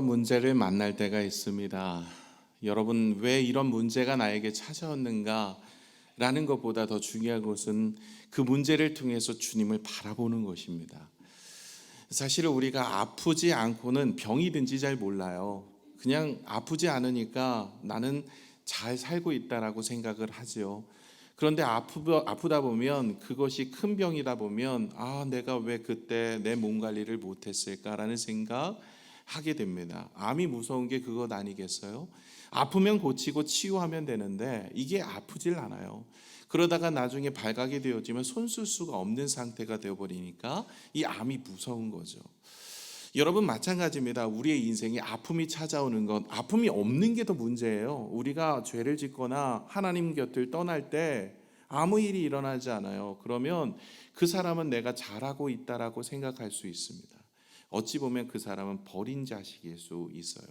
문제를 만날 때가 있습니다. 여러분, 왜 이런 문제가 나에게 찾아왔는가? 라는 것보다 더 중요한 것은 그 문제를 통해서 주님을 바라보는 것입니다. 사실 우리가 아프지 않고는 병이든지 잘 몰라요. 그냥 아프지 않으니까 나는 잘 살고 있다라고 생각을 하죠. 그런데 아프다 보면, 그것이 큰 병이다 보면, 내가 왜 그때 내 몸 관리를 못했을까라는 생각 하게 됩니다. 암이 무서운 게 그것 아니겠어요? 아프면 고치고 치유하면 되는데 이게 아프질 않아요. 그러다가 나중에 발각이 되어지면 손 쓸 수가 없는 상태가 되어버리니까 이 암이 무서운 거죠. 여러분, 마찬가지입니다. 우리의 인생에 아픔이 찾아오는 건, 아픔이 없는 게 더 문제예요. 우리가 죄를 짓거나 하나님 곁을 떠날 때 아무 일이 일어나지 않아요. 그러면 그 사람은 내가 잘하고 있다라고 생각할 수 있습니다. 어찌 보면 그 사람은 버린 자식일 수 있어요.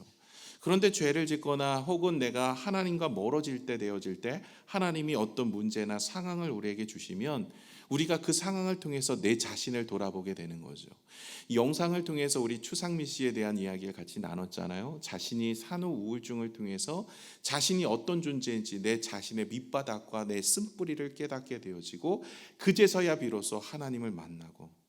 그런데 죄를 짓거나 혹은 내가 하나님과 멀어질 때, 되어질 때 하나님이 어떤 문제나 상황을 우리에게 주시면 우리가 그 상황을 통해서 내 자신을 돌아보게 되는 거죠. 이 영상을 통해서 우리 추상미 씨에 대한 이야기를 같이 나눴잖아요. 자신이 산후 우울증을 통해서 자신이 어떤 존재인지 내 자신의 밑바닥과 내 쓴뿌리를 깨닫게 되어지고, 그제서야 비로소 하나님을 만나고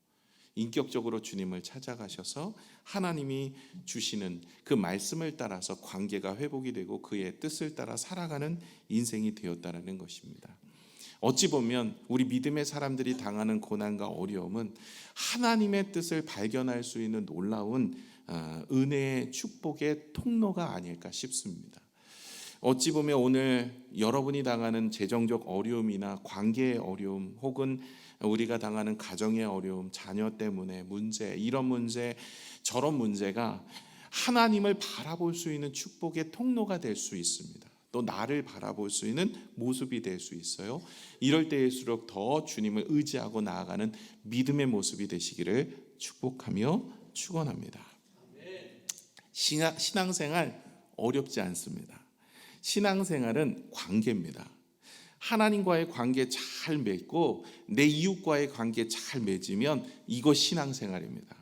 인격적으로 주님을 찾아가셔서 하나님이 주시는 그 말씀을 따라서 관계가 회복이 되고 그의 뜻을 따라 살아가는 인생이 되었다는 것입니다. 어찌 보면 우리 믿음의 사람들이 당하는 고난과 어려움은 하나님의 뜻을 발견할 수 있는 놀라운 은혜의 축복의 통로가 아닐까 싶습니다. 어찌 보면 오늘 여러분이 당하는 재정적 어려움이나 관계의 어려움, 혹은 우리가 당하는 가정의 어려움, 자녀 때문에 문제, 이런 문제, 저런 문제가 하나님을 바라볼 수 있는 축복의 통로가 될 수 있습니다. 또 나를 바라볼 수 있는 모습이 될 수 있어요. 이럴 때일수록 더 주님을 의지하고 나아가는 믿음의 모습이 되시기를 축복하며 축원합니다. 신앙생활 어렵지 않습니다. 신앙생활은 관계입니다. 하나님과의 관계 잘 맺고 내 이웃과의 관계 잘 맺으면 이거 신앙생활입니다.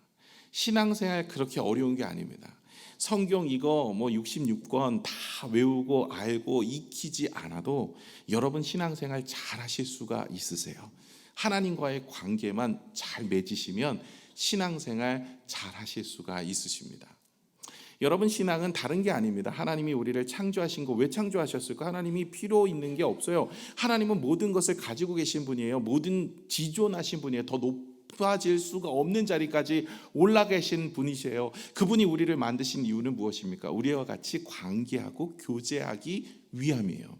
신앙생활 그렇게 어려운 게 아닙니다. 성경 이거 66권 다 외우고 알고 익히지 않아도 여러분 신앙생활 잘 하실 수가 있으세요. 하나님과의 관계만 잘 맺으시면 신앙생활 잘 하실 수가 있으십니다. 여러분, 신앙은 다른 게 아닙니다. 하나님이 우리를 창조하신 거 왜 창조하셨을까? 하나님이 필요 있는 게 없어요. 하나님은 모든 것을 가지고 계신 분이에요. 모든 지존하신 분이에요. 더 높아질 수가 없는 자리까지 올라 계신 분이세요. 그분이 우리를 만드신 이유는 무엇입니까? 우리와 같이 관계하고 교제하기 위함이에요.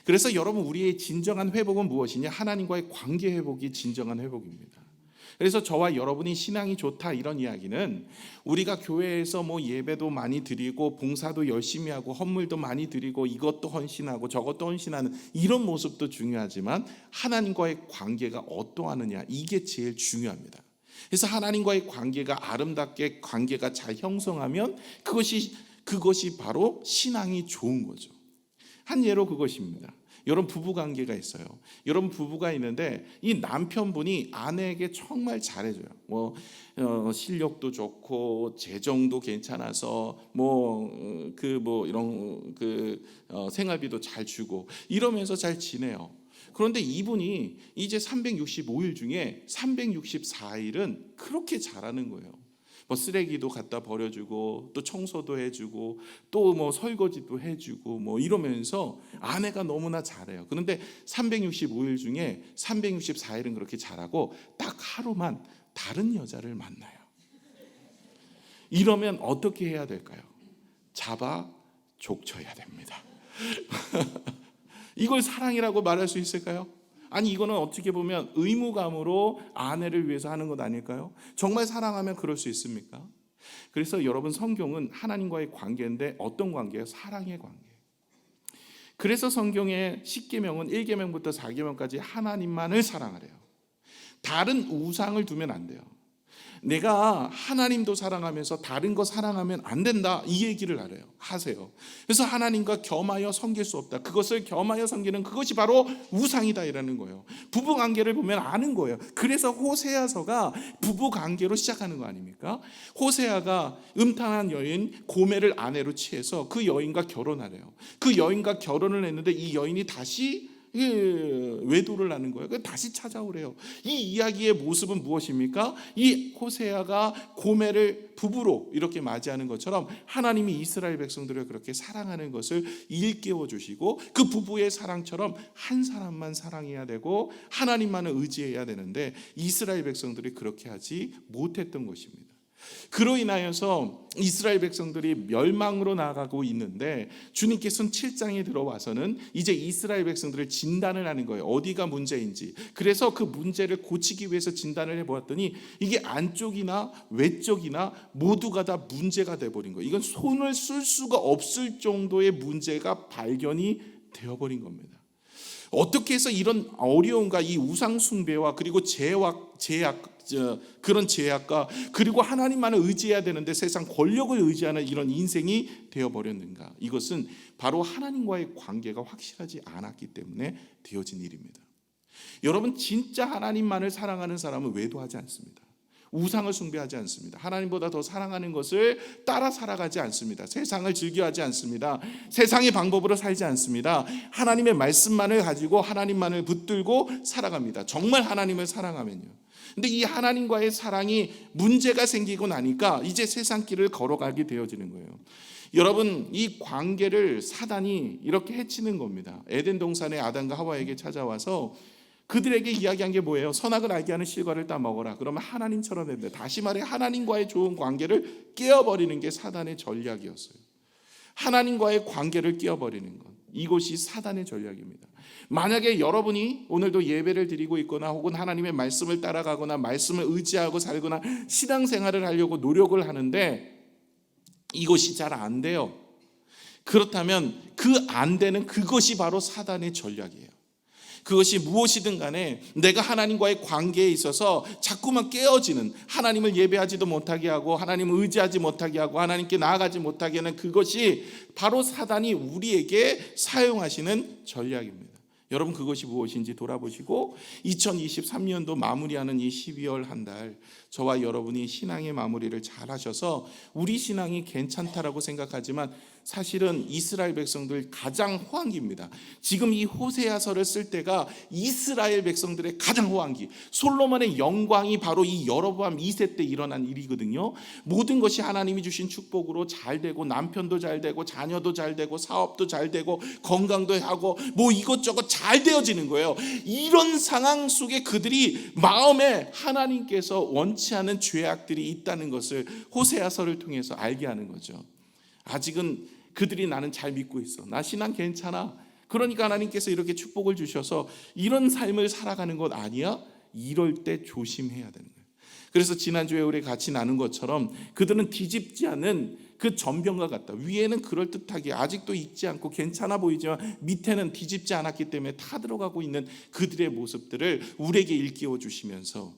그래서 여러분, 우리의 진정한 회복은 무엇이냐? 하나님과의 관계 회복이 진정한 회복입니다. 그래서 저와 여러분이 신앙이 좋다 이런 이야기는 우리가 교회에서 예배도 많이 드리고 봉사도 열심히 하고 헌물도 많이 드리고 이것도 헌신하고 저것도 헌신하는 이런 모습도 중요하지만 하나님과의 관계가 어떠하느냐, 이게 제일 중요합니다. 그래서 하나님과의 관계가 아름답게 관계가 잘 형성하면 그것이 바로 신앙이 좋은 거죠. 한 예로 그것입니다. 여러분, 부부 관계가 있어요. 여러분, 부부가 있는데 이 남편분이 아내에게 정말 잘해줘요. 실력도 좋고 재정도 괜찮아서 이런 생활비도 잘 주고 이러면서 잘 지내요. 그런데 이분이 이제 365일 중에 364일은 그렇게 잘하는 거예요. 쓰레기도 갖다 버려주고 또 청소도 해주고 또 설거지도 해주고 이러면서 아내가 너무나 잘해요. 그런데 365일 중에 364일은 그렇게 잘하고 딱 하루만 다른 여자를 만나요. 이러면 어떻게 해야 될까요? 잡아 족쳐야 됩니다. 이걸 사랑이라고 말할 수 있을까요? 아니, 이거는 어떻게 보면 의무감으로 아내를 위해서 하는 것 아닐까요? 정말 사랑하면 그럴 수 있습니까? 그래서 여러분, 성경은 하나님과의 관계인데 어떤 관계예요? 사랑의 관계. 그래서 성경의 10계명은 1계명부터 4계명까지 하나님만을 사랑하래요. 다른 우상을 두면 안 돼요. 내가 하나님도 사랑하면서 다른 거 사랑하면 안 된다, 이 얘기를 하세요. 그래서 하나님과 겸하여 섬길 수 없다, 그것을 겸하여 섬기는 그것이 바로 우상이다 이라는 거예요. 부부관계를 보면 아는 거예요. 그래서 호세아서가 부부관계로 시작하는 거 아닙니까? 호세아가 음탕한 여인 고멜을 아내로 취해서 그 여인과 결혼하래요. 그 여인과 결혼을 했는데 이 여인이 다시 외도를 하는 거예요. 다시 찾아오래요. 이 이야기의 모습은 무엇입니까? 이 호세아가 고멜을 부부로 이렇게 맞이하는 것처럼 하나님이 이스라엘 백성들을 그렇게 사랑하는 것을 일깨워 주시고, 그 부부의 사랑처럼 한 사람만 사랑해야 되고 하나님만을 의지해야 되는데 이스라엘 백성들이 그렇게 하지 못했던 것입니다. 그로 인하여서 이스라엘 백성들이 멸망으로 나아가고 있는데, 주님께서는 7장에 들어와서는 이제 이스라엘 백성들을 진단을 하는 거예요. 어디가 문제인지. 그래서 그 문제를 고치기 위해서 진단을 해보았더니 이게 안쪽이나 외쪽이나 모두가 다 문제가 돼버린 거예요. 이건 손을 쓸 수가 없을 정도의 문제가 발견이 되어버린 겁니다. 어떻게 해서 이런 어려움과 이 우상 숭배와 그리고 그런 제약과 그리고 하나님만을 의지해야 되는데 세상 권력을 의지하는 이런 인생이 되어버렸는가? 이것은 바로 하나님과의 관계가 확실하지 않았기 때문에 되어진 일입니다. 여러분, 진짜 하나님만을 사랑하는 사람은 외도하지 않습니다. 우상을 숭배하지 않습니다. 하나님보다 더 사랑하는 것을 따라 살아가지 않습니다. 세상을 즐겨하지 않습니다. 세상의 방법으로 살지 않습니다. 하나님의 말씀만을 가지고 하나님만을 붙들고 살아갑니다. 정말 하나님을 사랑하면요. 근데 이 하나님과의 사랑이 문제가 생기고 나니까 이제 세상 길을 걸어가게 되어지는 거예요. 여러분, 이 관계를 사단이 이렇게 해치는 겁니다. 에덴 동산의 아담과 하와에게 찾아와서 그들에게 이야기한 게 뭐예요? 선악을 알게 하는 실과를 따먹어라. 그러면 하나님처럼 된다. 다시 말해 하나님과의 좋은 관계를 깨어버리는 게 사단의 전략이었어요. 하나님과의 관계를 깨어버리는 것, 이것이 사단의 전략입니다. 만약에 여러분이 오늘도 예배를 드리고 있거나 혹은 하나님의 말씀을 따라가거나 말씀을 의지하고 살거나 신앙생활을 하려고 노력을 하는데 이것이 잘 안 돼요. 그렇다면 그 안 되는 그것이 바로 사단의 전략이에요. 그것이 무엇이든 간에 내가 하나님과의 관계에 있어서 자꾸만 깨어지는, 하나님을 예배하지도 못하게 하고 하나님을 의지하지 못하게 하고 하나님께 나아가지 못하게 하는 그것이 바로 사단이 우리에게 사용하시는 전략입니다. 여러분, 그것이 무엇인지 돌아보시고 2023년도 마무리하는 이 12월 한 달 저와 여러분이 신앙의 마무리를 잘 하셔서 우리 신앙이 괜찮다라고 생각하지만 사실은 이스라엘 백성들 가장 호황기입니다. 지금 이 호세아서를 쓸 때가 이스라엘 백성들의 가장 호황기, 솔로몬의 영광이 바로 이 여로보암 2세 때 일어난 일이거든요. 모든 것이 하나님이 주신 축복으로 잘 되고 남편도 잘 되고 자녀도 잘 되고 사업도 잘 되고 건강도 하고 뭐 이것저것 잘 되어지는 거예요. 이런 상황 속에 그들이 마음에 하나님께서 원치 않은 죄악들이 있다는 것을 호세아서를 통해서 알게 하는 거죠. 아직은 그들이 나는 잘 믿고 있어, 나 신앙 괜찮아, 그러니까 하나님께서 이렇게 축복을 주셔서 이런 삶을 살아가는 것 아니야? 이럴 때 조심해야 되는 거예요. 그래서 지난주에 우리 같이 나눈 것처럼 그들은 뒤집지 않은 그 전병과 같다. 위에는 그럴듯하게 아직도 익지 않고 괜찮아 보이지만 밑에는 뒤집지 않았기 때문에 타들어가고 있는 그들의 모습들을 우리에게 일깨워 주시면서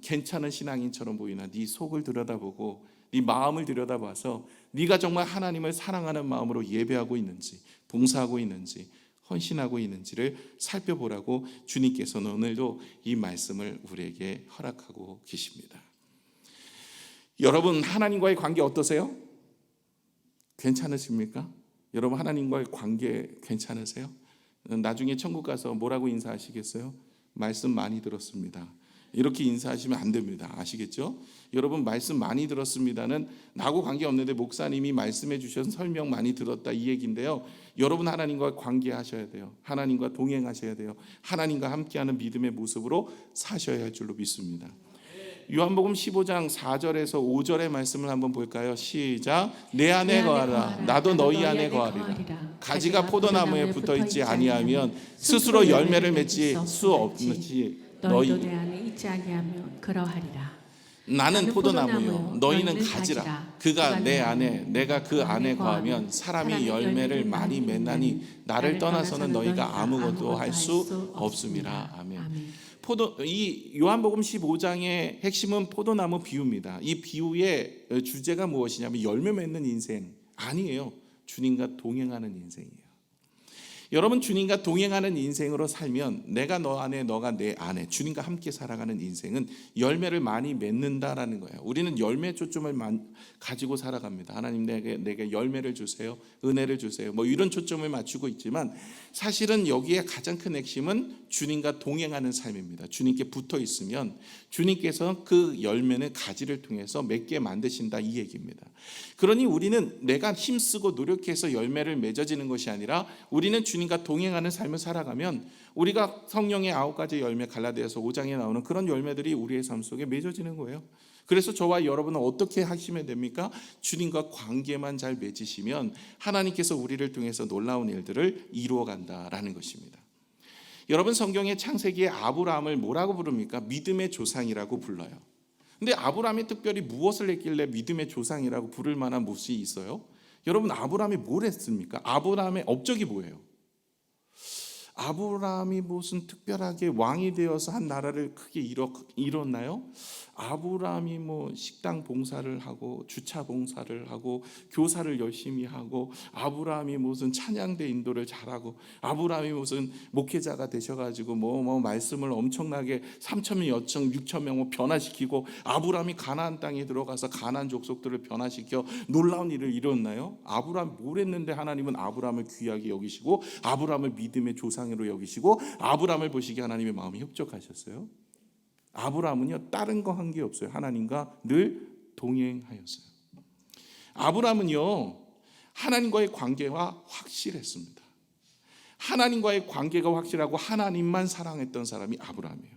괜찮은 신앙인처럼 보이나 네 속을 들여다보고 네 마음을 들여다봐서 네가 정말 하나님을 사랑하는 마음으로 예배하고 있는지, 봉사하고 있는지, 헌신하고 있는지를 살펴보라고 주님께서는 오늘도 이 말씀을 우리에게 허락하고 계십니다. 여러분, 하나님과의 관계 어떠세요? 괜찮으십니까? 여러분, 하나님과의 관계 괜찮으세요? 나중에 천국 가서 뭐라고 인사하시겠어요? 말씀 많이 들었습니다. 이렇게 인사하시면 안 됩니다. 아시겠죠? 여러분, 말씀 많이 들었습니다는 나하고 관계없는데 목사님이 말씀해 주셔서 설명 많이 들었다, 이 얘기인데요. 여러분, 하나님과 관계하셔야 돼요. 하나님과 동행하셔야 돼요. 하나님과 함께하는 믿음의 모습으로 사셔야 할 줄로 믿습니다. 요한복음 15장 4절에서 5절의 말씀을 한번 볼까요? 시작. 내 안에 거하라, 나도 너희 안에 거하리라. 가지가 포도나무에 붙어있지 아니하면 스스로 열매를 맺지 수 없지. 너희도 내 안에 있지 아니하면 그러하리라. 나는 포도나무요, 너희는 가지라. 그가 내 안에, 내가 그 안에 거하면 사람이 열매를 많이 맺나니 나를 떠나서는 너희가 아무것도 할 수 없음이라. 아멘. 이 요한복음 15장의 핵심은 포도나무 비유입니다. 이 비유의 주제가 무엇이냐면 열매 맺는 인생 아니에요. 주님과 동행하는 인생이에요. 여러분, 주님과 동행하는 인생으로 살면 내가 너 안에 너가 내 안에 주님과 함께 살아가는 인생은 열매를 많이 맺는다라는 거예요. 우리는 열매 초점을 가지고 살아갑니다. 하나님 내게 열매를 주세요, 은혜를 주세요, 뭐 이런 초점을 맞추고 있지만 사실은 여기에 가장 큰 핵심은 주님과 동행하는 삶입니다. 주님께 붙어 있으면 주님께서 그 열매는 가지를 통해서 맺게 만드신다, 이 얘기입니다. 그러니 우리는 내가 힘쓰고 노력해서 열매를 맺어지는 것이 아니라 우리는 주님과 동행하는 삶을 살아가면 우리가 성령의 9가지 열매, 갈라디아서 5장에 나오는 그런 열매들이 우리의 삶 속에 맺어지는 거예요. 그래서 저와 여러분은 어떻게 하시면 됩니까? 주님과 관계만 잘 맺으시면 하나님께서 우리를 통해서 놀라운 일들을 이루어 간다라는 것입니다. 여러분, 성경의 창세기에 아브라함을 뭐라고 부릅니까? 믿음의 조상이라고 불러요. 근데 아브라함이 특별히 무엇을 했길래 믿음의 조상이라고 부를 만한 무엇이 있어요? 여러분, 아브라함이 뭘 했습니까? 아브라함의 업적이 뭐예요? 아브라함이 무슨 특별하게 왕이 되어서 한 나라를 크게 이뤘나요? 아브라함이 뭐 식당 봉사를 하고 주차 봉사를 하고 교사를 열심히 하고 아브라함이 무슨 찬양대 인도를 잘하고 아브라함이 무슨 목회자가 되셔가지고 뭐 말씀을 엄청나게 3,000명, 6,000명 뭐 변화시키고 아브라함이 가나안 땅에 들어가서 가나안 족속들을 변화시켜 놀라운 일을 이뤘나요? 아브라함 뭘 했는데 하나님은 아브라함을 귀하게 여기시고 아브라함을 믿음의 조상으로 여기시고 아브라함을 보시기에 하나님의 마음이 협족하셨어요? 아브라함은요, 다른 거 한 게 없어요. 하나님과 늘 동행하였어요. 아브라함은요, 하나님과의 관계가 확실했습니다. 하나님과의 관계가 확실하고 하나님만 사랑했던 사람이 아브라함이에요.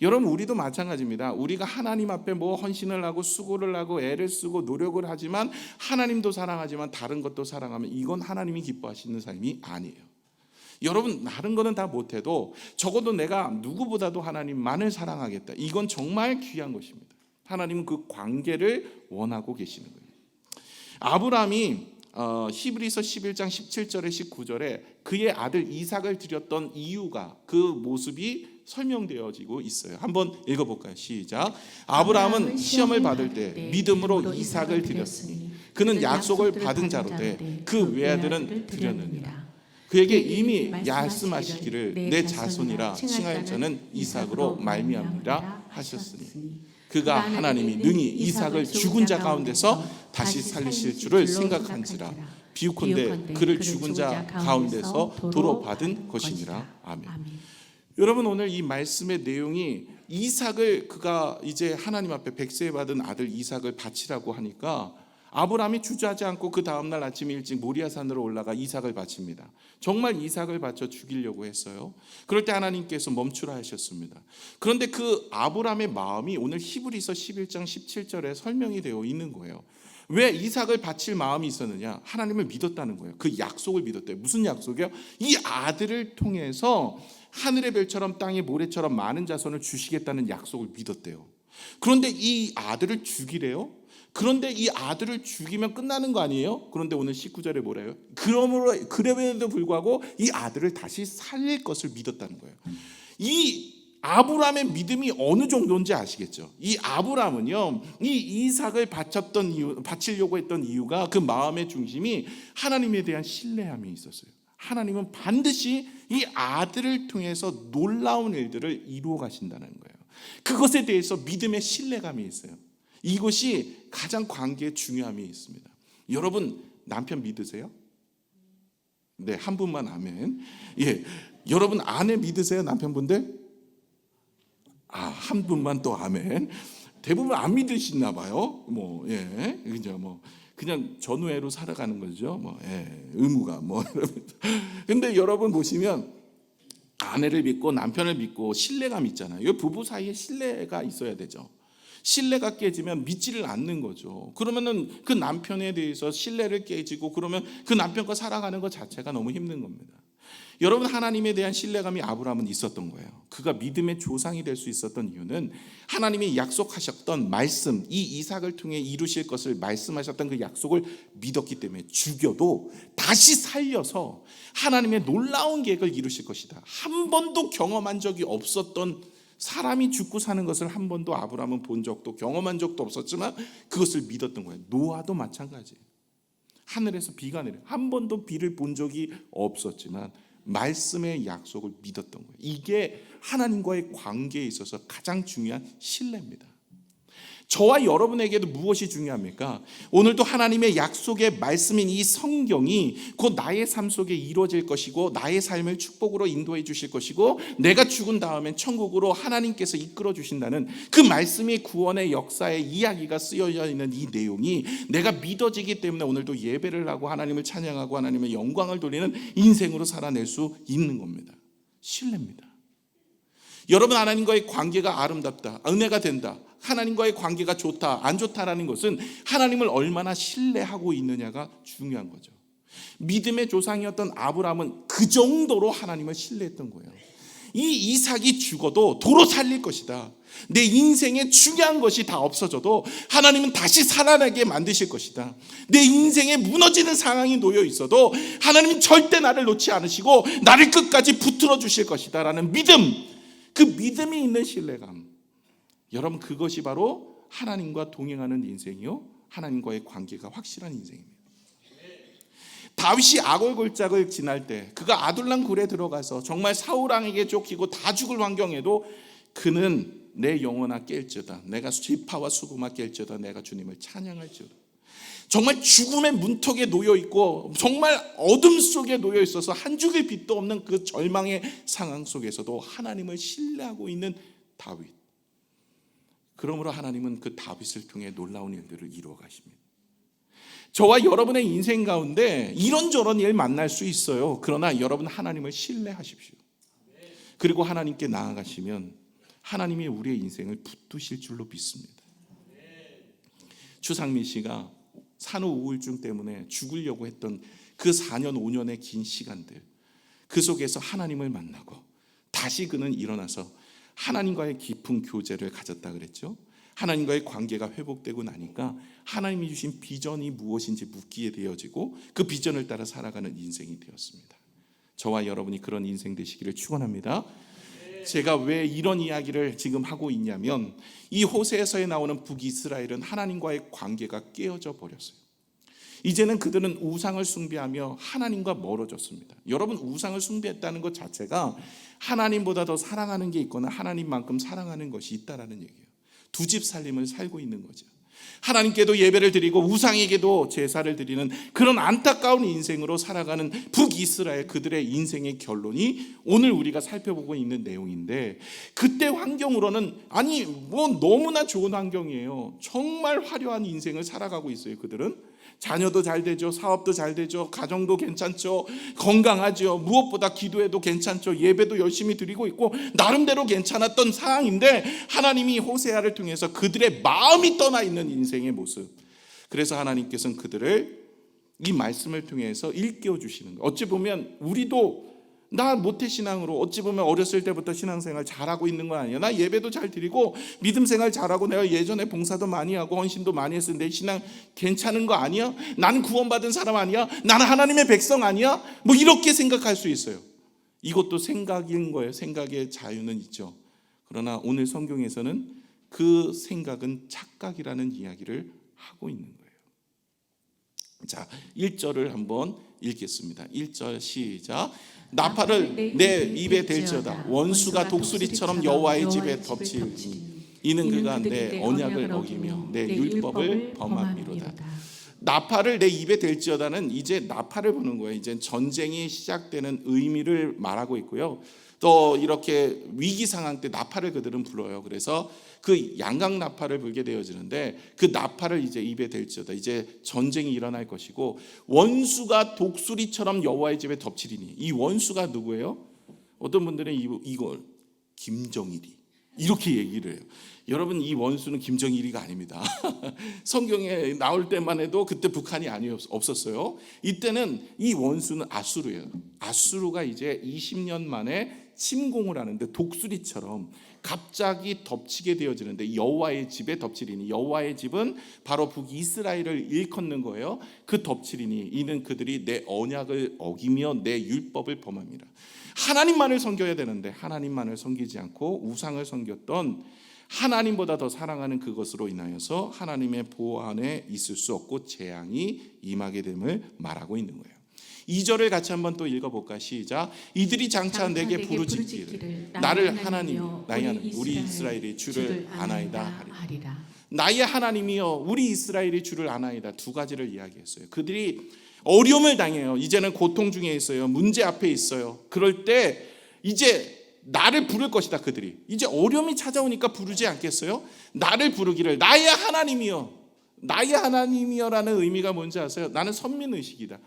여러분, 우리도 마찬가지입니다. 우리가 하나님 앞에 뭐 헌신을 하고 수고를 하고 애를 쓰고 노력을 하지만 하나님도 사랑하지만 다른 것도 사랑하면 이건 하나님이 기뻐하시는 삶이 아니에요. 여러분, 다른 거는 다 못해도 적어도 내가 누구보다도 하나님만을 사랑하겠다, 이건 정말 귀한 것입니다. 하나님은 그 관계를 원하고 계시는 거예요. 아브라함이 히브리서 11장 17절에 19절에 그의 아들 이삭을 드렸던 이유가, 그 모습이 설명되어지고 있어요. 한번 읽어볼까요? 시작. 아브라함은 시험을 받을 때 믿음으로 이삭을 드렸으니 그는 약속을 받은 자로 돼 그 외아들은 드렸느니라. 그에게 이미 말씀하시기를 내 자손이라 칭할 자는 이삭으로 말미암으리라 하셨으니 그가 하나님이 능히 이삭을 죽은 자 가운데서 다시 살리실 줄을 생각한지라. 비유컨대 그를 죽은 자 가운데서 도로 받은 것이니라. 아멘. 여러분, 오늘 이 말씀의 내용이 이삭을, 그가 이제 하나님 앞에 백세 받은 아들 이삭을 바치라고 하니까 아브라함이 주저하지 않고 그 다음날 아침 일찍 모리아산으로 올라가 이삭을 바칩니다. 정말 이삭을 바쳐 죽이려고 했어요. 그럴 때 하나님께서 멈추라 하셨습니다. 그런데 그 아브라함의 마음이 오늘 히브리서 11장 17절에 설명이 되어 있는 거예요. 왜 이삭을 바칠 마음이 있었느냐? 하나님을 믿었다는 거예요. 그 약속을 믿었대요. 무슨 약속이요? 이 아들을 통해서 하늘의 별처럼 땅의 모래처럼 많은 자손을 주시겠다는 약속을 믿었대요. 그런데 이 아들을 죽이래요? 그런데 이 아들을 죽이면 끝나는 거 아니에요? 그런데 오늘 19절에 뭐래요? 그럼에도 불구하고 이 아들을 다시 살릴 것을 믿었다는 거예요. 이 아브라함의 믿음이 어느 정도인지 아시겠죠? 이 아브라함은요, 이 이삭을 바치려고 했던 이유가, 그 마음의 중심이 하나님에 대한 신뢰함이 있었어요. 하나님은 반드시 이 아들을 통해서 놀라운 일들을 이루어 가신다는 거예요. 그것에 대해서 믿음의 신뢰감이 있어요. 이것이 가장 관계의 중요함이 있습니다. 여러분, 남편 믿으세요? 네, 한 분만 아멘. 예, 여러분 아내 믿으세요, 남편분들? 한 분만 또 아멘. 대부분 안 믿으시나 봐요. 그냥 전우애로 살아가는 거죠. 의무가 근데 여러분 보시면 아내를 믿고 남편을 믿고 신뢰감 있잖아요. 부부 사이에 신뢰가 있어야 되죠. 신뢰가 깨지면 믿지를 않는 거죠. 그러면은 그 남편에 대해서 신뢰를 깨지고 그러면 그 남편과 살아가는 것 자체가 너무 힘든 겁니다. 여러분, 하나님에 대한 신뢰감이 아브라함은 있었던 거예요. 그가 믿음의 조상이 될 수 있었던 이유는 하나님이 약속하셨던 말씀, 이 이삭을 통해 이루실 것을 말씀하셨던 그 약속을 믿었기 때문에 죽여도 다시 살려서 하나님의 놀라운 계획을 이루실 것이다. 한 번도 경험한 적이 없었던 사람이 죽고 사는 것을 한 번도 아브라함은 본 적도 경험한 적도 없었지만 그것을 믿었던 거예요. 노아도 마찬가지예요. 하늘에서 비가 내려 한 번도 비를 본 적이 없었지만 말씀의 약속을 믿었던 거예요. 이게 하나님과의 관계에 있어서 가장 중요한 신뢰입니다. 저와 여러분에게도 무엇이 중요합니까? 오늘도 하나님의 약속의 말씀인 이 성경이 곧 나의 삶 속에 이루어질 것이고 나의 삶을 축복으로 인도해 주실 것이고 내가 죽은 다음엔 천국으로 하나님께서 이끌어 주신다는 그 말씀이 구원의 역사의 이야기가 쓰여져 있는 이 내용이 내가 믿어지기 때문에 오늘도 예배를 하고 하나님을 찬양하고 하나님의 영광을 돌리는 인생으로 살아낼 수 있는 겁니다. 신뢰입니다. 여러분, 하나님과의 관계가 아름답다, 은혜가 된다, 하나님과의 관계가 좋다, 안 좋다라는 것은 하나님을 얼마나 신뢰하고 있느냐가 중요한 거죠. 믿음의 조상이었던 아브라함은 그 정도로 하나님을 신뢰했던 거예요. 이 이삭이 죽어도 도로 살릴 것이다. 내 인생에 중요한 것이 다 없어져도 하나님은 다시 살아나게 만드실 것이다. 내 인생에 무너지는 상황이 놓여 있어도 하나님은 절대 나를 놓지 않으시고 나를 끝까지 붙들어 주실 것이다 라는 믿음, 그 믿음이 있는 신뢰감, 여러분, 그것이 바로 하나님과 동행하는 인생이요, 하나님과의 관계가 확실한 인생입니다. 다윗이 아골골짝을 지날 때 그가 아둘람 굴에 들어가서 정말 사울 왕에게 쫓기고 다 죽을 환경에도 그는 내 영혼아 깰지어다, 내가 지파와 수금아 깰지어다, 내가 주님을 찬양할지어다. 정말 죽음의 문턱에 놓여 있고 정말 어둠 속에 놓여 있어서 한 줄의 빛도 없는 그 절망의 상황 속에서도 하나님을 신뢰하고 있는 다윗. 그러므로 하나님은 그 다윗을 통해 놀라운 일들을 이루어 가십니다. 저와 여러분의 인생 가운데 이런저런 일 만날 수 있어요. 그러나 여러분, 하나님을 신뢰하십시오. 그리고 하나님께 나아가시면 하나님이 우리의 인생을 붙드실 줄로 믿습니다. 추상민 씨가 산후 우울증 때문에 죽으려고 했던 그 4년 5년의 긴 시간들, 그 속에서 하나님을 만나고 다시 그는 일어나서 하나님과의 깊은 교제를 가졌다 그랬죠. 하나님과의 관계가 회복되고 나니까 하나님이 주신 비전이 무엇인지 묻기에 되어지고 그 비전을 따라 살아가는 인생이 되었습니다. 저와 여러분이 그런 인생 되시기를 축원합니다. 제가 왜 이런 이야기를 지금 하고 있냐면 이 호세에서에 나오는 북이스라엘은 하나님과의 관계가 깨어져 버렸어요. 이제는 그들은 우상을 숭배하며 하나님과 멀어졌습니다. 여러분, 우상을 숭배했다는 것 자체가 하나님보다 더 사랑하는 게 있거나 하나님만큼 사랑하는 것이 있다라는 얘기예요. 두 집 살림을 살고 있는 거죠. 하나님께도 예배를 드리고 우상에게도 제사를 드리는 그런 안타까운 인생으로 살아가는 북이스라엘, 그들의 인생의 결론이 오늘 우리가 살펴보고 있는 내용인데, 그때 환경으로는 아니 뭐 너무나 좋은 환경이에요. 정말 화려한 인생을 살아가고 있어요. 그들은 자녀도 잘 되죠, 사업도 잘 되죠, 가정도 괜찮죠, 건강하죠, 무엇보다 기도해도 괜찮죠, 예배도 열심히 드리고 있고 나름대로 괜찮았던 상황인데 하나님이 호세아를 통해서 그들의 마음이 떠나 있는 인생의 모습, 그래서 하나님께서는 그들을 이 말씀을 통해서 일깨워 주시는 거예요. 어찌 보면 우리도 나 모태신앙으로 어찌 보면 어렸을 때부터 신앙생활 잘하고 있는 건 아니야. 나 예배도 잘 드리고 믿음생활 잘하고 내가 예전에 봉사도 많이 하고 헌신도 많이 했어. 내 신앙 괜찮은 거 아니야? 나는 구원받은 사람 아니야? 나는 하나님의 백성 아니야? 뭐 이렇게 생각할 수 있어요. 이것도 생각인 거예요. 생각의 자유는 있죠. 그러나 오늘 성경에서는 그 생각은 착각이라는 이야기를 하고 있는 거예요. 자, 1절을 한번 읽겠습니다. 1절 시작. 나팔을 내 입에 댈지어다. 원수가 독수리처럼 여호와의 집에 덮칠니 이는 그가 내 언약을 어기며 내 율법을 범함이로다. 나팔을 내 입에 댈지어다는 이제 나팔을 부는 거예요. 이제 전쟁이 시작되는 의미를 말하고 있고요. 또 이렇게 위기 상황 때 나팔을 그들은 불어요. 그래서 그 양각 나팔을 불게 되어지는데 그 나팔을 이제 입에 댈지어다. 이제 전쟁이 일어날 것이고 원수가 독수리처럼 여호와의 집에 덮치리니, 이 원수가 누구예요? 어떤 분들은 이걸 김정일이 이렇게 얘기를 해요. 여러분, 이 원수는 김정일이가 아닙니다. 성경에 나올 때만 해도 그때 북한이 없었어요. 이때는 이 원수는 아수르예요. 아수르가 이제 20년 만에 침공을 하는데 독수리처럼 갑자기 덮치게 되어지는데 여호와의 집에 덮치리니, 여호와의 집은 바로 북이스라엘을 일컫는 거예요. 그 덮치리니 이는 그들이 내 언약을 어기며 내 율법을 범합니다. 하나님만을 섬겨야 되는데 하나님만을 섬기지 않고 우상을 섬겼던, 하나님보다 더 사랑하는 그것으로 인하여서 하나님의 보호 안에 있을 수 없고 재앙이 임하게 됨을 말하고 있는 거예요. 2절을 같이 한번 또 읽어볼까? 시작. 이들이 장차 내게 부르짖기를 나를 하나님 나의 하나님 우리 이스라엘이 주를 아나이다 하리라. 나의 하나님이여 우리 이스라엘이 주를 아나이다. 두 가지를 이야기했어요. 그들이 어려움을 당해요. 이제는 고통 중에 있어요. 문제 앞에 있어요. 그럴 때 이제 나를 부를 것이다. 그들이 이제 어려움이 찾아오니까 부르지 않겠어요? 나를 부르기를 나의 하나님이여, 나의 하나님이여라는 의미가 뭔지 아세요? 나는 선민의식이다.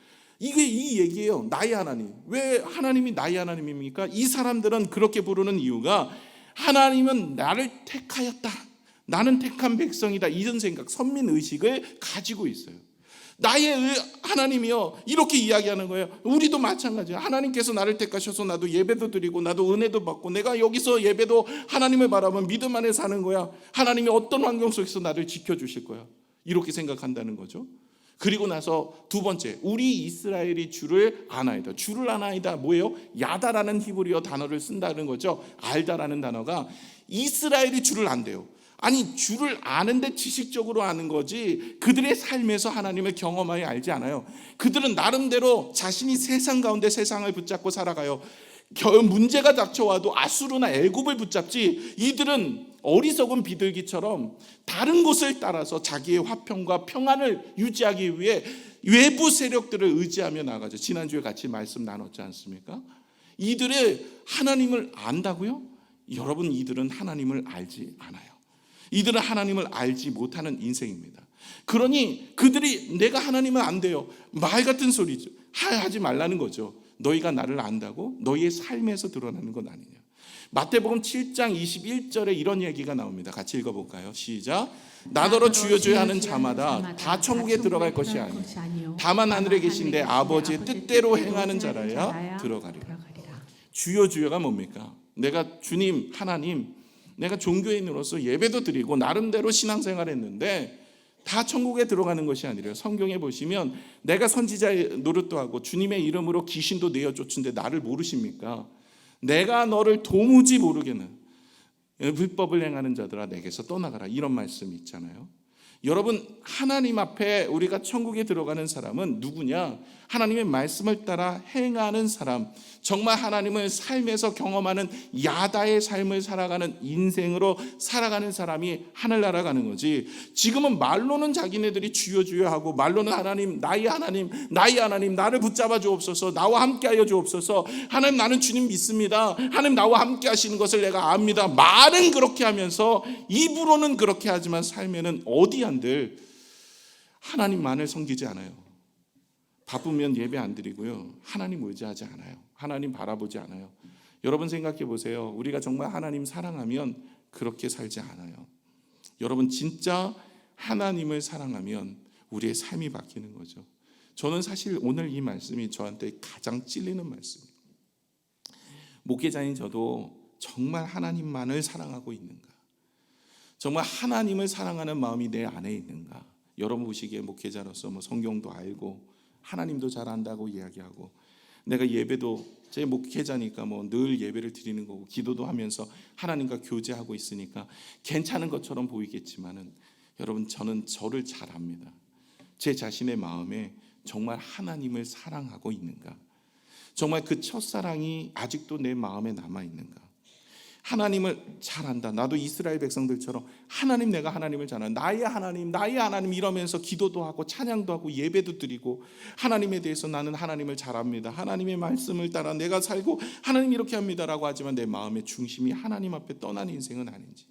이게 이 얘기예요. 나의 하나님. 왜 하나님이 나의 하나님입니까? 이 사람들은 그렇게 부르는 이유가 하나님은 나를 택하였다, 나는 택한 백성이다, 이런 생각, 선민의식을 가지고 있어요. 나의 하나님이요, 이렇게 이야기하는 거예요. 우리도 마찬가지야. 하나님께서 나를 택하셔서 나도 예배도 드리고 나도 은혜도 받고, 내가 여기서 예배도 하나님을 바라보면 믿음 안에 사는 거야. 하나님이 어떤 환경 속에서 나를 지켜주실 거야, 이렇게 생각한다는 거죠. 그리고 나서 두 번째, 우리 이스라엘이 주를 아나이다. 주를 아나이다 뭐예요? 야다라는 히브리어 단어를 쓴다는 거죠. 알다라는 단어가 이스라엘이 주를 안대요. 아니, 주를 아는데 지식적으로 아는 거지 그들의 삶에서 하나님을 경험하여 알지 않아요. 그들은 나름대로 자신이 세상 가운데 세상을 붙잡고 살아가요. 문제가 닥쳐와도 아수르나 애굽을 붙잡지, 이들은 어리석은 비둘기처럼 다른 곳을 따라서 자기의 화평과 평안을 유지하기 위해 외부 세력들을 의지하며 나가죠. 지난주에 같이 말씀 나눴지 않습니까? 이들의 하나님을 안다고요? 여러분, 이들은 하나님을 알지 않아요. 이들은 하나님을 알지 못하는 인생입니다. 그러니 그들이 내가 하나님을 안돼요, 말 같은 소리죠. 하지 말라는 거죠. 너희가 나를 안다고? 너희의 삶에서 드러나는 건 아니냐. 마태복음 7장 21절에 이런 얘기가 나옵니다. 같이 읽어볼까요? 시작. 나더러 주여 주여 하는 자마다 다 천국에 들어갈 것이 아니요 다만 하늘에 계신 내 아버지의 뜻대로 행하는 자라야 들어가리라. 주여 주여가 뭡니까? 내가 주님 하나님, 내가 종교인으로서 예배도 드리고 나름대로 신앙생활을 했는데 다 천국에 들어가는 것이 아니라, 성경에 보시면 내가 선지자의 노릇도 하고 주님의 이름으로 귀신도 내어 쫓은데 나를 모르십니까? 내가 너를 도무지 모르겠는 불법을 행하는 자들아 내게서 떠나가라, 이런 말씀이 있잖아요. 여러분, 하나님 앞에 우리가 천국에 들어가는 사람은 누구냐? 하나님의 말씀을 따라 행하는 사람, 정말 하나님을 삶에서 경험하는 야다의 삶을 살아가는 인생으로 살아가는 사람이 하늘나라 가는 거지. 지금은 말로는 자기네들이 주여 주여 하고, 말로는 하나님 나의 하나님 나의 하나님 나를 붙잡아 주옵소서, 나와 함께하여 주옵소서, 하나님 나는 주님 믿습니다, 하나님 나와 함께 하시는 것을 내가 압니다, 말은 그렇게 하면서 입으로는 그렇게 하지만 삶에는 어디 한들 하나님만을 섬기지 않아요. 바쁘면 예배 안 드리고요, 하나님 의지하지 않아요. 하나님 바라보지 않아요. 여러분 생각해 보세요. 우리가 정말 하나님 사랑하면 그렇게 살지 않아요. 여러분, 진짜 하나님을 사랑하면 우리의 삶이 바뀌는 거죠. 저는 사실 오늘 이 말씀이 저한테 가장 찔리는 말씀이에요. 목회자인 저도 정말 하나님만을 사랑하고 있는가? 정말 하나님을 사랑하는 마음이 내 안에 있는가? 여러분 보시기에 목회자로서 성경도 알고 하나님도 잘 안다고 이야기하고, 내가 예배도 제 목회자니까 늘 예배를 드리는 거고 기도도 하면서 하나님과 교제하고 있으니까 괜찮은 것처럼 보이겠지만은, 여러분 저는 저를 잘 압니다. 제 자신의 마음에 정말 하나님을 사랑하고 있는가? 정말 그 첫사랑이 아직도 내 마음에 남아 있는가? 하나님을 잘 안다. 나도 이스라엘 백성들처럼 하나님, 내가 하나님을 잘 안다. 나의 하나님 이러면서 기도도 하고 찬양도 하고 예배도 드리고, 하나님에 대해서 나는 하나님을 잘 압니다, 하나님의 말씀을 따라 내가 살고 하나님 이렇게 합니다라고 하지만 내 마음의 중심이 하나님 앞에 떠난 인생은 아닌지.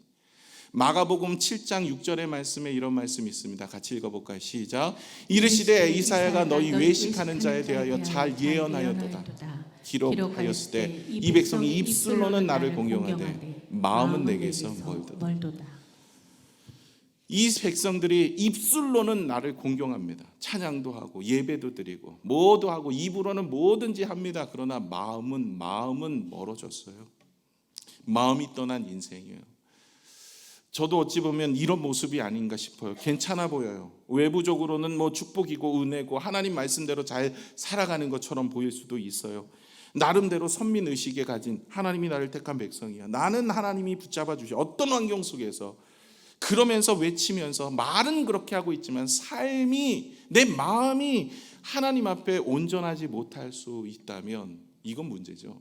마가복음 7장 6절의 말씀에 이런 말씀이 있습니다. 같이 읽어볼까요? 시작. 이르시되 이사야가 너희 외식하는 자에 대하여 잘 예언하였도다. 기록하였을 때 이 백성이 입술로는 나를 공경하되 마음은 내게서 멀도다. 이 백성들이 입술로는 나를 공경합니다. 찬양도 하고 예배도 드리고 뭐도 하고 입으로는 뭐든지 합니다. 그러나 마음은 멀어졌어요. 마음이 떠난 인생이에요. 저도 어찌 보면 이런 모습이 아닌가 싶어요. 괜찮아 보여요. 외부적으로는 뭐 축복이고 은혜고 하나님 말씀대로 잘 살아가는 것처럼 보일 수도 있어요. 나름대로 선민의식에 가진 하나님이 나를 택한 백성이야. 나는 하나님이 붙잡아 주시. 어떤 환경 속에서 그러면서 외치면서 말은 그렇게 하고 있지만 삶이, 내 마음이 하나님 앞에 온전하지 못할 수 있다면 이건 문제죠.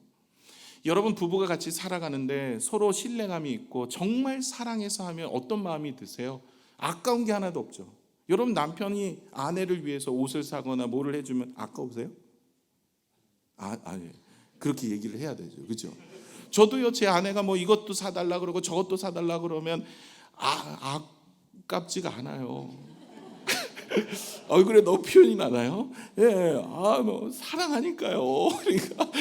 여러분, 부부가 같이 살아가는데 서로 신뢰감이 있고 정말 사랑해서 하면 어떤 마음이 드세요? 아까운 게 하나도 없죠. 여러분, 남편이 아내를 위해서 옷을 사거나 뭐를 해주면 아까우세요? 아니, 그렇게 얘기를 해야 되죠. 그렇죠? 저도요, 제 아내가 뭐 이것도 사달라 그러고 저것도 사달라 그러면 아깝지가 않아요. 얼굴에 너무 표현이 나나요? 예, 뭐 사랑하니까요. 그러니까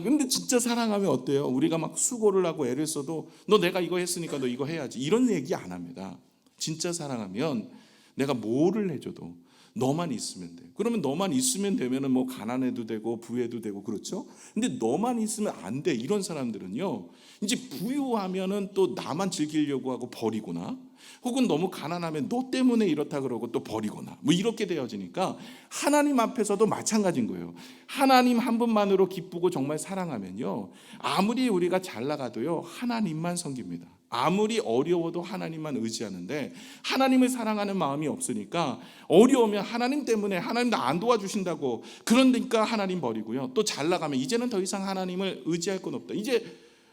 근데 진짜 사랑하면 어때요? 우리가 막 수고를 하고 애를 써도 너 내가 이거 했으니까 너 이거 해야지, 이런 얘기 안 합니다. 진짜 사랑하면 내가 뭐를 해줘도 너만 있으면 돼. 그러면 너만 있으면 되면은 뭐 가난해도 되고 부해도 되고, 그렇죠? 근데 너만 있으면 안 돼. 이런 사람들은요, 이제 부유하면은 또 나만 즐기려고 하고 버리거나, 혹은 너무 가난하면 너 때문에 이렇다 그러고 또 버리거나, 뭐 이렇게 되어지니까 하나님 앞에서도 마찬가지인 거예요. 하나님 한 분만으로 기쁘고 정말 사랑하면요, 아무리 우리가 잘 나가도요 하나님만 섬깁니다. 아무리 어려워도 하나님만 의지하는데 하나님을 사랑하는 마음이 없으니까 어려우면 하나님 때문에 하나님 나 안 도와주신다고, 그러니까 하나님 버리고요. 또 잘 나가면 이제는 더 이상 하나님을 의지할 건 없다. 이제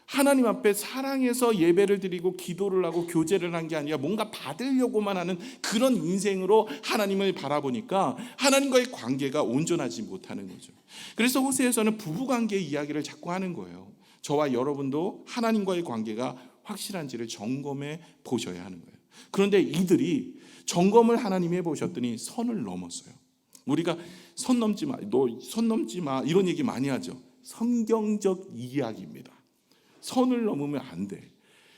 하나님 앞에 사랑해서 예배를 드리고 기도를 하고 교제를 한 게 아니라 뭔가 받으려고만 하는 그런 인생으로 하나님을 바라보니까 하나님과의 관계가 온전하지 못하는 거죠. 그래서 호세에서는 부부관계 이야기를 자꾸 하는 거예요. 저와 여러분도 하나님과의 관계가 확실한지를 점검해 보셔야 하는 거예요. 그런데 이들이 점검을 하나님이 해보셨더니 선을 넘었어요. 우리가 선 넘지 마, 너 선 넘지 마, 이런 얘기 많이 하죠. 성경적 이야기입니다. 선을 넘으면 안 돼.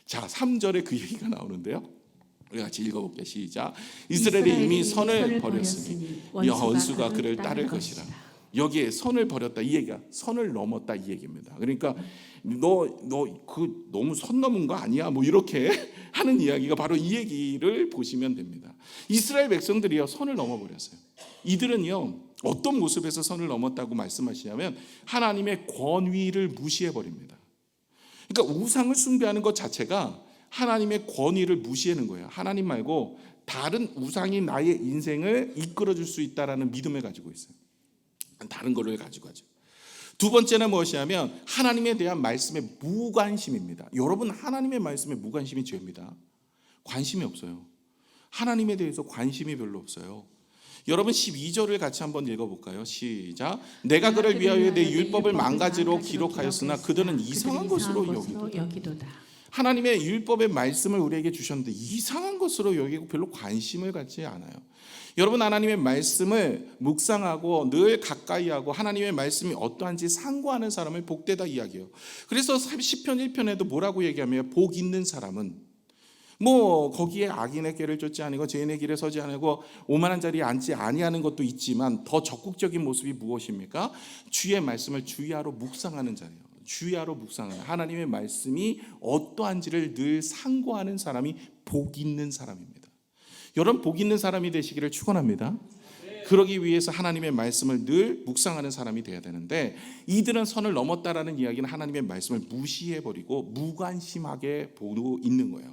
자, 3절에 그 얘기가 나오는데요. 우리 같이 읽어볼게요. 시작. 이스라엘이 이미 선을 버렸으니 원수가 그를 따를 것이라. 여기에 선을 버렸다, 이 얘기가 선을 넘었다, 이 얘기입니다. 그러니까 너 그 너무 선 넘은 거 아니야? 뭐 이렇게 하는 이야기가 바로 이 얘기를 보시면 됩니다. 이스라엘 백성들이요 선을 넘어버렸어요. 이들은요 어떤 모습에서 선을 넘었다고 말씀하시냐면 하나님의 권위를 무시해 버립니다. 그러니까 우상을 숭배하는 것 자체가 하나님의 권위를 무시하는 거예요. 하나님 말고 다른 우상이 나의 인생을 이끌어줄 수 있다라는 믿음을 가지고 있어요. 다른 거를 가지고 하죠. 두 번째는 무엇이냐면 하나님에 대한 말씀에 무관심입니다. 여러분, 하나님의 말씀에 무관심이 죄입니다. 관심이 없어요. 하나님에 대해서 관심이 별로 없어요. 여러분, 12절을 같이 한번 읽어볼까요? 시작. 내가 그를 위하여 내 율법을 망가지로 기록하였으나 그들은 이상한 것으로 여기도다. 하나님의 율법의 말씀을 우리에게 주셨는데 이상한 것으로 여기고 별로 관심을 갖지 않아요. 여러분, 하나님의 말씀을 묵상하고 늘 가까이 하고 하나님의 말씀이 어떠한지 상고하는 사람을 복되다 이야기해요. 그래서 시편 1편에도 뭐라고 얘기하면 복 있는 사람은 뭐 거기에 악인의 길을 쫓지 아니고 죄인의 길에 서지 아니고 오만한 자리에 앉지 아니하는 것도 있지만 더 적극적인 모습이 무엇입니까? 주의 말씀을 주야로 묵상하는 자예요. 주야로 묵상하는, 하나님의 말씀이 어떠한지를 늘 상고하는 사람이 복 있는 사람입니다. 여러분, 복 있는 사람이 되시기를 축원합니다. 그러기 위해서 하나님의 말씀을 늘 묵상하는 사람이 되어야 되는데 이들은 선을 넘었다라는 이야기는 하나님의 말씀을 무시해버리고 무관심하게 보고 있는 거예요.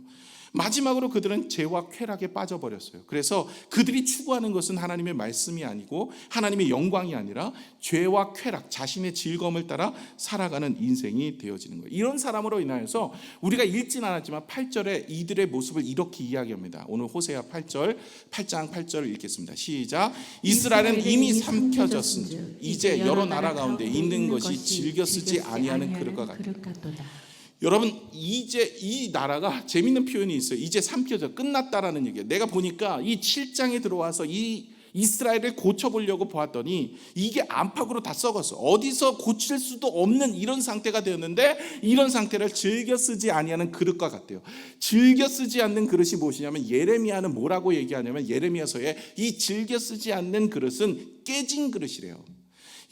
마지막으로 그들은 죄와 쾌락에 빠져버렸어요. 그래서 그들이 추구하는 것은 하나님의 말씀이 아니고 하나님의 영광이 아니라 죄와 쾌락, 자신의 즐거움을 따라 살아가는 인생이 되어지는 거예요. 이런 사람으로 인하여서 우리가 읽진 않았지만 8절에 이들의 모습을 이렇게 이야기합니다. 오늘 호세아 8장 8절을 읽겠습니다. 시작. 이스라엘은 이미 삼켜졌은즉 이제 여러 나라 가운데 있는 것이 즐겨 쓰지 아니하는 그릇과 같도다. 여러분, 이제 이 나라가 재밌는 표현이 있어요. 이제 삼켜져 끝났다라는 얘기예요. 내가 보니까 이 7장에 들어와서 이 이스라엘을 고쳐보려고 보았더니 이게 안팎으로 다 썩었어. 어디서 고칠 수도 없는 이런 상태가 되었는데 이런 상태를 즐겨 쓰지 아니하는 그릇과 같대요. 즐겨 쓰지 않는 그릇이 무엇이냐면 예레미야는 뭐라고 얘기하냐면 예레미야서에 이 즐겨 쓰지 않는 그릇은 깨진 그릇이래요.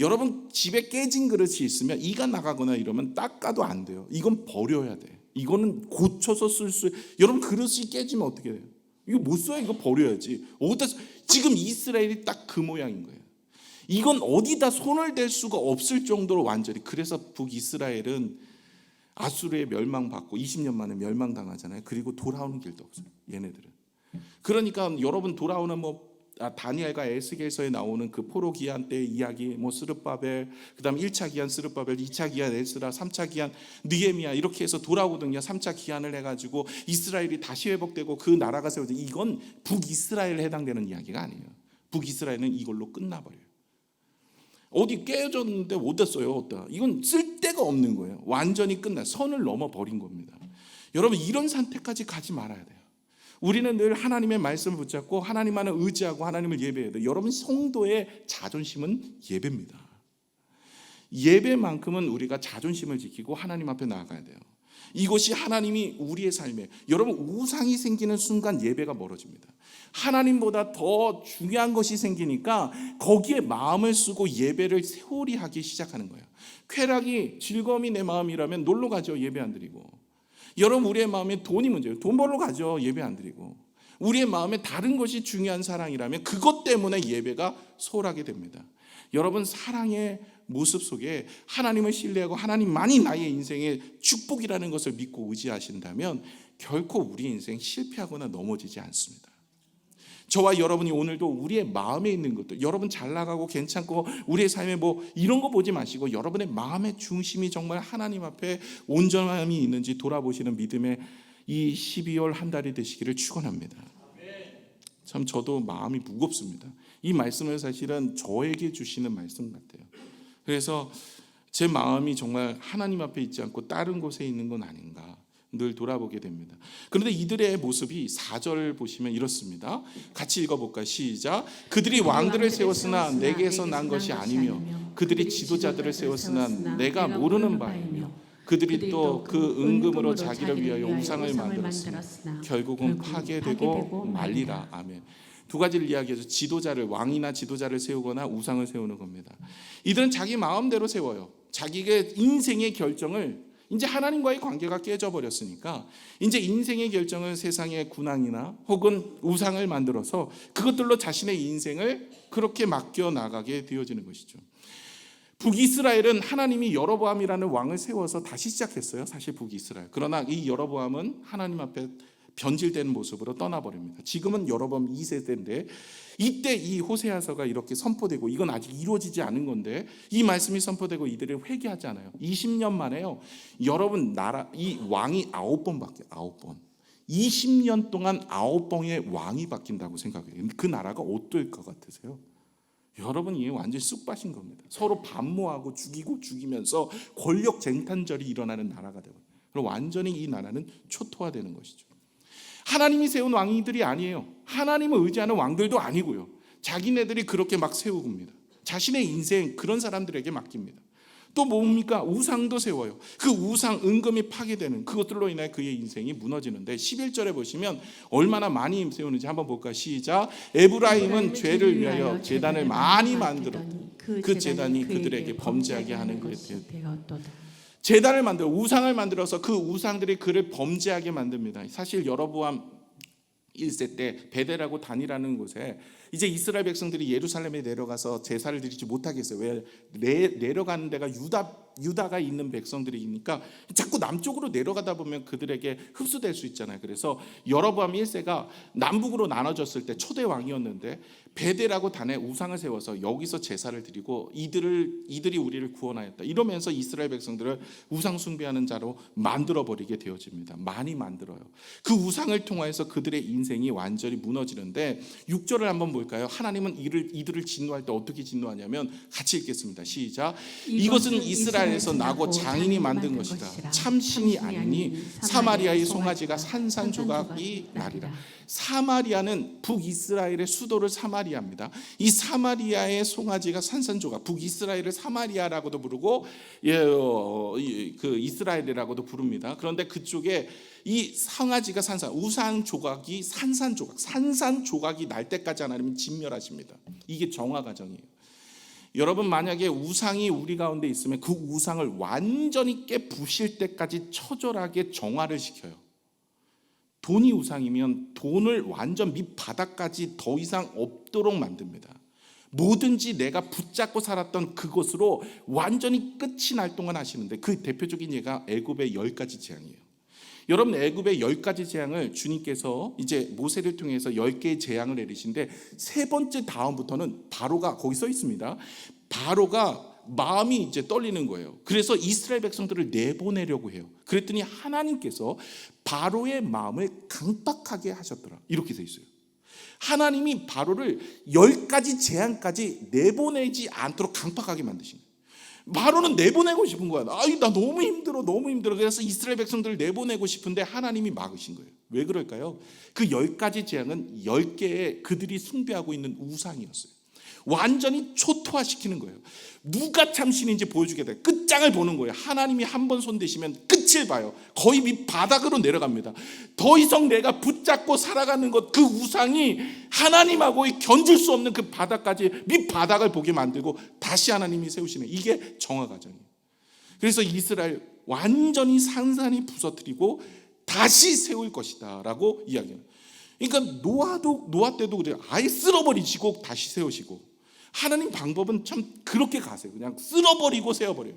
여러분 집에 깨진 그릇이 있으면 이가 나가거나 이러면 닦아도 안 돼요. 이건 버려야 돼. 이거는 고쳐서 쓸 수. 여러분 그릇이 깨지면 어떻게 돼요? 이거 못 써요. 이거 버려야지. 어디다 지금 이스라엘이 딱 그 모양인 거예요. 이건 어디다 손을 댈 수가 없을 정도로 완전히. 그래서 북이스라엘은 아수르에 멸망받고 20년 만에 멸망당하잖아요. 그리고 돌아오는 길도 없어요. 얘네들은. 그러니까 여러분 돌아오는 다니엘과 에스겔서에 나오는 그 포로 기한 때 이야기, 스룹바벨, 그다음 1차 기한 스룹바벨, 2차 기한 에스라, 3차 기한 느헤미야 이렇게 해서 돌아오거든요. 3차 기한을 해가지고 이스라엘이 다시 회복되고 그 나라가 세워져. 이건 북이스라엘에 해당되는 이야기가 아니에요. 북이스라엘은 이걸로 끝나버려요. 어디 깨졌는데 어디다 써요? 어디다? 이건 쓸데가 없는 거예요. 완전히 끝나 선을 넘어버린 겁니다. 여러분 이런 선택까지 가지 말아야 돼요. 우리는 늘 하나님의 말씀을 붙잡고 하나님만을 의지하고 하나님을 예배해야 돼요. 여러분 성도의 자존심은 예배입니다. 예배만큼은 우리가 자존심을 지키고 하나님 앞에 나아가야 돼요. 이것이 하나님이 우리의 삶에, 여러분 우상이 생기는 순간 예배가 멀어집니다. 하나님보다 더 중요한 것이 생기니까 거기에 마음을 쓰고 예배를 세월이 하기 시작하는 거예요. 쾌락이 즐거움이 내 마음이라면 놀러 가죠. 예배 안 드리고. 여러분 우리의 마음에 돈이 문제예요. 돈 벌러 가죠. 예배 안 드리고. 우리의 마음에 다른 것이 중요한 사랑이라면 그것 때문에 예배가 소홀하게 됩니다. 여러분 사랑의 모습 속에 하나님을 신뢰하고 하나님만이 나의 인생의 축복이라는 것을 믿고 의지하신다면 결코 우리의 인생 실패하거나 넘어지지 않습니다. 저와 여러분이 오늘도 우리의 마음에 있는 것들, 여러분 잘 나가고 괜찮고 우리의 삶에 이런 거 보지 마시고 여러분의 마음의 중심이 정말 하나님 앞에 온전함이 있는지 돌아보시는 믿음의 이 12월 한 달이 되시기를 축원합니다. 참 저도 마음이 무겁습니다. 이 말씀을 사실은 저에게 주시는 말씀 같아요. 그래서 제 마음이 정말 하나님 앞에 있지 않고 다른 곳에 있는 건 아닌가 늘 돌아보게 됩니다. 그런데 이들의 모습이 4절 보시면 이렇습니다. 같이 읽어볼까요? 시작. 그들이 왕들을 세웠으나 내게서 난 것이 아니며 그들이 지도자들을 세웠으나 내가 모르는 바이며 그들이 또 그 은금으로 자기를 위하여 우상을 만들었으나 결국은 파괴되고 말리라. 아멘. 두 가지를 이야기해서 지도자를, 왕이나 지도자를 세우거나 우상을 세우는 겁니다. 이들은 자기 마음대로 세워요. 자기의 인생의 결정을, 이제 하나님과의 관계가 깨져버렸으니까 이제 인생의 결정을 세상의 군왕이나 혹은 우상을 만들어서 그것들로 자신의 인생을 그렇게 맡겨나가게 되어지는 것이죠. 북이스라엘은 하나님이 여로보암이라는 왕을 세워서 다시 시작했어요. 사실 북이스라엘. 그러나 이 여로보암은 하나님 앞에 변질되는 모습으로 떠나버립니다. 지금은 여로보암 2세대인데 이때 이 호세아서가 이렇게 선포되고, 이건 아직 이루어지지 않은 건데 이 말씀이 선포되고 이들이 회개하지 않아요. 20년 만에요. 여러분 이 왕이 9번 바뀌어요. 9번. 20년 동안 9번의 왕이 바뀐다고 생각해요. 그 나라가 어떨 것 같으세요? 여러분 이게 완전히 쑥밭인 겁니다. 서로 반모하고 죽이고 죽이면서 권력 쟁탈전이 일어나는 나라가 되고, 그리고 완전히 이 나라는 초토화되는 것이죠. 하나님이 세운 왕들이 아니에요. 하나님을 의지하는 왕들도 아니고요. 자기네들이 그렇게 막 세우고입니다. 자신의 인생 그런 사람들에게 맡깁니다. 또 뭡니까? 우상도 세워요. 그 우상 은금이 파괴되는 그것들로 인해 그의 인생이 무너지는데 11절에 보시면 얼마나 많이 세우는지 한번 볼까요? 시작. 에브라임은 죄를 위하여 제단을 많이 만들어 그 제단이 그들에게 범죄하게 하는 것이 되었도다. 제단을 만들어 우상을 만들어서 그 우상들이 그를 범죄하게 만듭니다. 사실 여로보암 1세 때 베델하고 단이라는 곳에 이제 이스라엘 백성들이 예루살렘에 내려가서 제사를 드리지 못하겠어요. 왜? 내려가는 데가 유다가 있는 백성들이니까 자꾸 남쪽으로 내려가다 보면 그들에게 흡수될 수 있잖아요. 그래서 여로보암 1세가 남북으로 나눠졌을 때 초대 왕이었는데 베델하고 단에 우상을 세워서 여기서 제사를 드리고 이들이 우리를 구원하였다 이러면서 이스라엘 백성들을 우상 숭배하는 자로 만들어버리게 되어집니다. 많이 만들어요. 그 우상을 통하여서 그들의 인생이 완전히 무너지는데 6절을 한번 볼까요? 하나님은 이들을 진노할 때 어떻게 진노하냐면 같이 읽겠습니다. 시작. 이것은 이스라엘에서 나고 장인이 만든 것이다. 참신이 아니니 사마리아의 송아지가 산산조각이 나리라. 사마리아는 북이스라엘의 수도를 사마리아입니다. 이 사마리아의 송아지가 산산조각, 북이스라엘을 사마리아라고도 부르고 그 이스라엘이라고도 부릅니다. 그런데 그쪽에 이 송아지가 우상 조각이 산산조각이 날 때까지 하나님은 진멸하십니다. 이게 정화 과정이에요. 여러분, 만약에 우상이 우리 가운데 있으면 그 우상을 완전히 깨부실 때까지 처절하게 정화를 시켜요. 돈이 우상이면 돈을 완전 밑바닥까지 더 이상 없도록 만듭니다. 뭐든지 내가 붙잡고 살았던 그것으로 완전히 끝이 날 동안 하시는데, 그 대표적인 예가 애굽의 10가지 재앙이에요. 여러분, 애굽의 10가지 재앙을 주님께서 이제 모세를 통해서 10개의 재앙을 내리신데, 세 번째 다음부터는 바로가, 거기 써 있습니다, 바로가 마음이 이제 떨리는 거예요. 그래서 이스라엘 백성들을 내보내려고 해요. 그랬더니 하나님께서 바로의 마음을 강박하게 하셨더라, 이렇게 돼 있어요. 하나님이 바로를 10가지 재앙까지 내보내지 않도록 강박하게 만드신 거예요. 바로는 내보내고 싶은 거야. 나 너무 힘들어. 그래서 이스라엘 백성들을 내보내고 싶은데 하나님이 막으신 거예요. 왜 그럴까요? 그 10가지 재앙은 10개의 그들이 숭배하고 있는 우상이었어요. 완전히 초토화시키는 거예요. 누가 참신인지 보여주게 돼. 끝장을 보는 거예요. 하나님이 한 번 손대시면 끝을 봐요. 거의 밑바닥으로 내려갑니다. 더 이상 내가 붙잡고 살아가는 것, 그 우상이 하나님하고 견줄 수 없는 그 바닥까지, 밑바닥을 보게 만들고 다시 하나님이 세우시는, 이게 정화 과정이에요. 그래서 이스라엘 완전히 산산이 부서뜨리고 다시 세울 것이다 라고 이야기해요. 그러니까 노아 때도 그래요. 아예 쓸어버리시고 다시 세우시고. 하나님 방법은 참 그렇게 가세요. 그냥 쓸어버리고 세워버려요.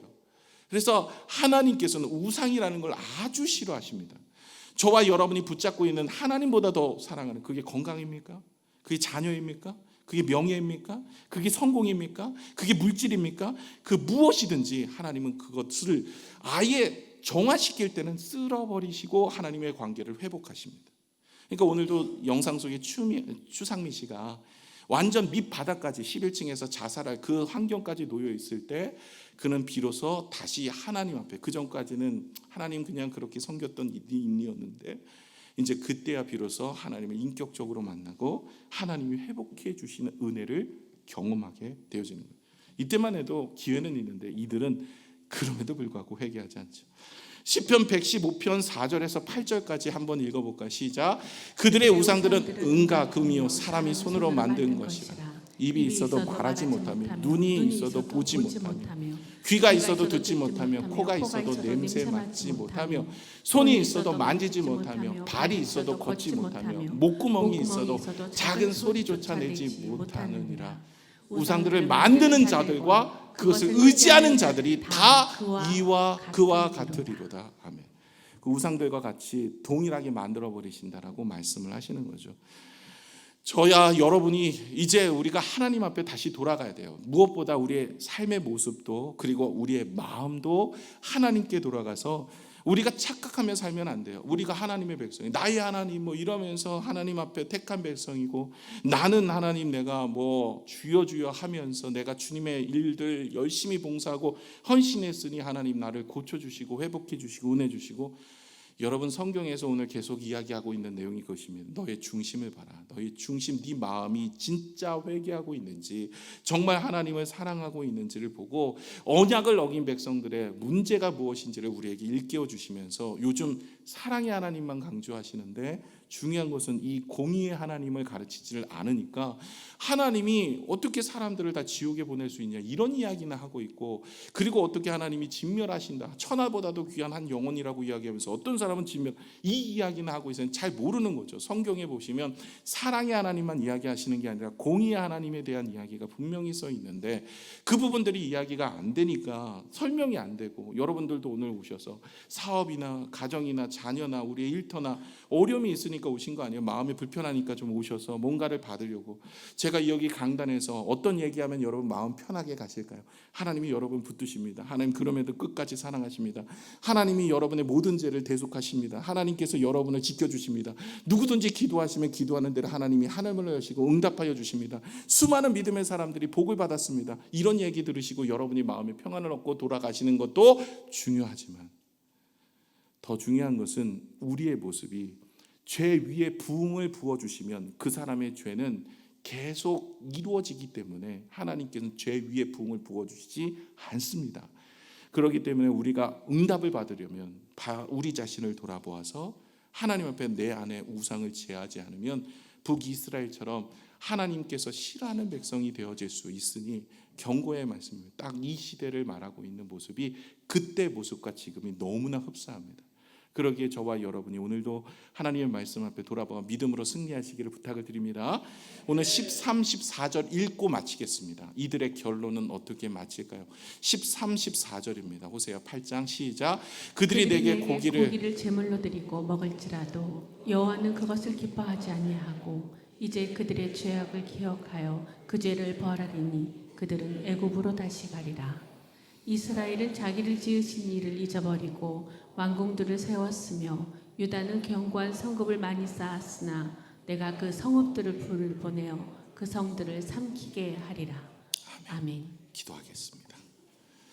그래서 하나님께서는 우상이라는 걸 아주 싫어하십니다. 저와 여러분이 붙잡고 있는 하나님보다 더 사랑하는, 그게 건강입니까? 그게 자녀입니까? 그게 명예입니까? 그게 성공입니까? 그게 물질입니까? 그 무엇이든지 하나님은 그것을 아예 정화시킬 때는 쓸어버리시고 하나님의 관계를 회복하십니다. 그러니까 오늘도 영상 속에 추상미 씨가 완전 밑바닥까지 11층에서 자살할 그 환경까지 놓여 있을 때, 그는 비로소 다시 하나님 앞에, 그 전까지는 하나님 그냥 그렇게 섬겼던 인이었는데 이제 그때야 비로소 하나님을 인격적으로 만나고 하나님이 회복해 주시는 은혜를 경험하게 되어지는 거예요. 이때만 해도 기회는 있는데 이들은 그럼에도 불구하고 회개하지 않죠. 시편 115편 4절에서 8절까지 한번 읽어볼까? 시작. 그들의 우상들은 은과 금이요 사람이 손으로 만든 것이라. 입이 있어도 말하지 못하며, 눈이 있어도 보지 못하며, 귀가 있어도 듣지 못하며, 코가 있어도 냄새 맡지 못하며, 손이 있어도 만지지 못하며, 발이 있어도 걷지 못하며, 목구멍이 있어도 작은 소리조차 내지 못하느니라. 우상들을 만드는 자들과 그것을 의지하는 자들이 다 이와 그와 같으리로다. 아멘. 그 우상들과 같이 동일하게 만들어 버리신다라고 말씀을 하시는 거죠. 저야 여러분이 이제 우리가 하나님 앞에 다시 돌아가야 돼요. 무엇보다 우리의 삶의 모습도, 그리고 우리의 마음도 하나님께 돌아가서 우리가 착각하며 살면 안 돼요. 우리가 하나님의 백성이, 나의 하나님 이러면서 하나님 앞에 택한 백성이고, 나는 하나님 내가 주여 하면서 내가 주님의 일들 열심히 봉사하고 헌신했으니 하나님 나를 고쳐주시고 회복해 주시고 은혜 주시고. 여러분, 성경에서 오늘 계속 이야기하고 있는 내용이 그것입니다. 너의 중심을 봐라. 너의 중심, 네 마음이 진짜 회개하고 있는지, 정말 하나님을 사랑하고 있는지를 보고 언약을 어긴 백성들의 문제가 무엇인지를 우리에게 일깨워 주시면서, 요즘 사랑의 하나님만 강조하시는데 중요한 것은 이 공의의 하나님을 가르치지를 않으니까 하나님이 어떻게 사람들을 다 지옥에 보낼 수 있냐, 이런 이야기나 하고 있고, 그리고 어떻게 하나님이 진멸하신다, 천하보다도 귀한 한 영혼이라고 이야기하면서 어떤 사람은 진멸, 이 이야기나 하고 있어요. 잘 모르는 거죠. 성경에 보시면 사랑의 하나님만 이야기하시는 게 아니라 공의의 하나님에 대한 이야기가 분명히 써 있는데, 그 부분들이 이야기가 안 되니까 설명이 안 되고, 여러분들도 오늘 오셔서 사업이나 가정이나 자녀나 우리의 일터나 어려움이 있으니까 오신 거 아니에요? 마음이 불편하니까 좀 오셔서 뭔가를 받으려고. 제가 여기 강단에서 어떤 얘기하면 여러분 마음 편하게 가실까요? 하나님이 여러분 붙드십니다. 하나님 그럼에도 끝까지 사랑하십니다. 하나님이 여러분의 모든 죄를 대속하십니다. 하나님께서 여러분을 지켜주십니다. 누구든지 기도하시면 기도하는 대로 하나님이 하늘을 여시고 응답하여 주십니다. 수많은 믿음의 사람들이 복을 받았습니다. 이런 얘기 들으시고 여러분이 마음의 평안을 얻고 돌아가시는 것도 중요하지만, 더 중요한 것은 우리의 모습이 죄 위에 부흥을 부어주시면 그 사람의 죄는 계속 이루어지기 때문에 하나님께서는 죄 위에 부흥을 부어주시지 않습니다. 그렇기 때문에 우리가 응답을 받으려면 우리 자신을 돌아보아서 하나님 앞에 내 안에 우상을 제하지 않으면 북이스라엘처럼 하나님께서 싫어하는 백성이 되어질 수 있으니 경고의 말씀입니다. 딱 이 시대를 말하고 있는 모습이 그때 모습과 지금이 너무나 흡사합니다. 그러기에 저와 여러분이 오늘도 하나님의 말씀 앞에 돌아보아 믿음으로 승리하시기를 부탁을 드립니다. 오늘 13, 14절 읽고 마치겠습니다. 이들의 결론은 어떻게 마칠까요? 13, 14절입니다. 호세아 8장 시작. 그들이 내게 고기를 제물로 드리고 먹을지라도 여호와는 그것을 기뻐하지 아니하고 이제 그들의 죄악을 기억하여 그 죄를 벌하리니 그들은 애굽으로 다시 가리라. 이스라엘은 자기를 지으신 이를 잊어버리고 왕궁들을 세웠으며 유다는 견고한 성읍을 많이 쌓았으나 내가 그 성읍들을 불을 보내어 그 성들을 삼키게 하리라. 아멘. 기도하겠습니다.